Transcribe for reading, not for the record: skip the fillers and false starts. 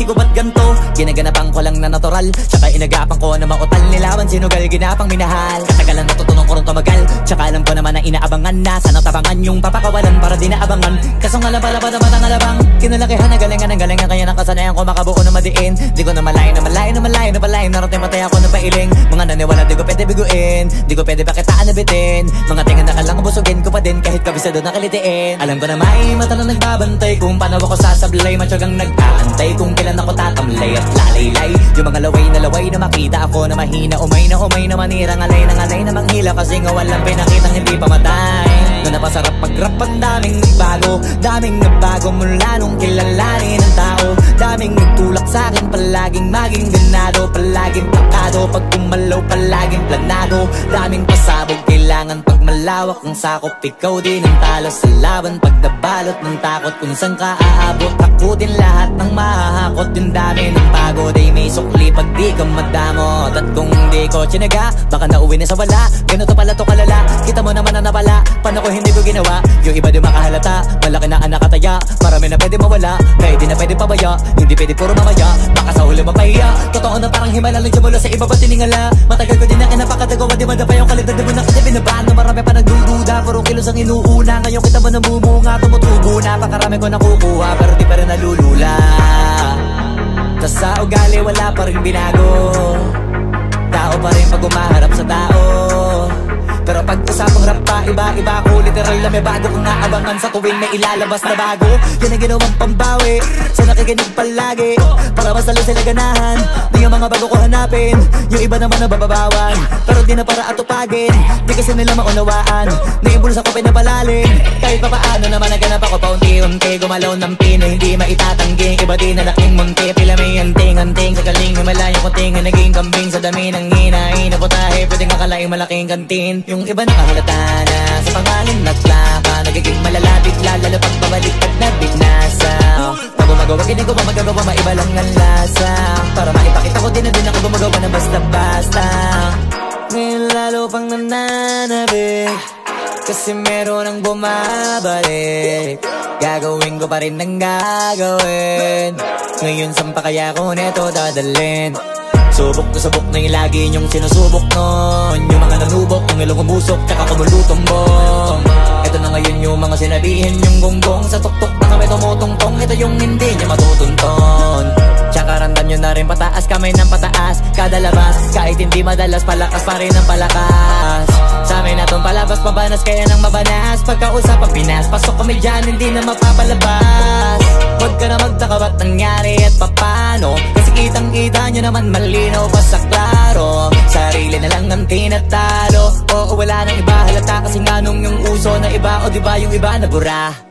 ko ba't ganto? Ginaganapan ko lang na natural, tsaka inagapan ko na mautal. Nilaban sinugal, ginapang minahal. Katagalan natutunan ko rin tumagal, tsaka alam ko naman na inaabangan na. Sana tabangan yung papakawalan para di naabangan. Kaso nga lang pala naman ang alabang kinalakihan na galingan ng galingan. Kaya nakasanayan ko makabuo na madiin. Di ko na malayo na malayo na malayo na malayo. Narating matay ako na pailing. Mga naniwala di ko pwede biguin, di ko pwede pakitaan na bitin. Mga tingan na kalang busugin ko pa din kahit kabisado na kalitiin. Alam ko na may mata na nagbabantay kung paano ako sasablay. Matyagang nag-aantay kung kailan ako tatamlay at lalaylay. Yung mga laway na makita ako na mahina. Umay na manirang alay na manghila. Kasi nga walang pinakitang hindi pamatay. Na napasarap mag-rap ang daming nagbago mula nung kilalanin ng tao. Daming nagtulak sa'kin, palaging maging ganado. Palaging plakado, pag kumalaw palaging planado. Daming pasabog, kailangan pag malawak ang sakop. Ikaw din ang talo sa laban, pag nabalot ng takot. Kung saan ka aabot, ako din lahat ng mahahakot. Yung dami ng pagod ay may sukli pag di ka madamot. At kung di ko tsinaga, baka nauwi na sa wala. Ganito pala to kalala, kita mo naman na napala. Paano ko hindi ko ginawa, yung iba di makahalata. Malaki na anak kataya, marami na pwede mawala. Kaya di na pwede pabaya, hindi pwede puro mamaya. Baka sa huli mapahiya, totoo na parang himala lang siya mula sa iba ba tiningala. Matagal ko din na kinapakatagawa, di madapa yung kalidad. Di mo na kasi binabahan na marami pa nagdududa. Puro kilos ang inuuna, ngayon kita ba namumunga. Tumutubo na, pakarami ko nakukuha, pero di pa rin nalulula. Tas sa ugali wala pa rin binago, tao pa rin pag umaharap sa tao. Pero pag usapang rap pa, iba-iba ko. Literal na may bago kong naabangan sa tuwing may ilalabas na bago. Yan ang ginawang pambawi sa nakikinig palagi, para mas lalo sila ganahan. Di ang mga bago ko hanapin, yung iba naman nabababawan. Pero di na para atupagin, di kasi nila maunawaan. Naibulsa ko pinapalalim, kahit pa paano naman naganap ako paunti-unti. Gumalaw ng pino, hindi maitatanggi. Iba din na laking munti, pila may anting-anting. Sa galing may malayong kunting, naging kambing. Sa dami ng hinahin na putahe, pwedeng akalaing malaking kantin. Yung iba nakahalata na sa pangalan at laka, nagiging malalapit lalo pag pabalik at nabinasa. Pag gumagawa, ginagawa, magagawa, maiba lang ang lasa. Para maipakita ko din na din ako gumagawa na basta-basta. Ngayon lalo pang nananabik, kasi meron ang bumabalik. Gagawin ko pa rin ang gagawin. Ngayon saan pa kaya ko neto dadalhin? Subok na yung lagi niyong sinusubok nun. Yung mga nanubok, yung ilong umusok, tsaka kumulutong bong. Ito na ngayon yung mga sinabihin yung gonggong. Sa tuktok na kami tumutungtong, ito yung hindi niya matutunton. Tsaka randam nyo na rin pataas, kamay ng pataas. Kada labas, kahit hindi madalas, palakas pa rin ang palakas. Sa amin na tong palabas, pabanas kaya nang mabanas. Pagkausap ang Pinas, pasok kami dyan, hindi na mapapalabas. Huwag ka na magtaka ba't nangyari at papano, kasi kitang-kita nyo naman malinaw pa sa klaro. Sarili na lang ang tinatalo, oo wala nang iba halata. Kasi nga nung yung uso na iba, o diba yung iba nabura.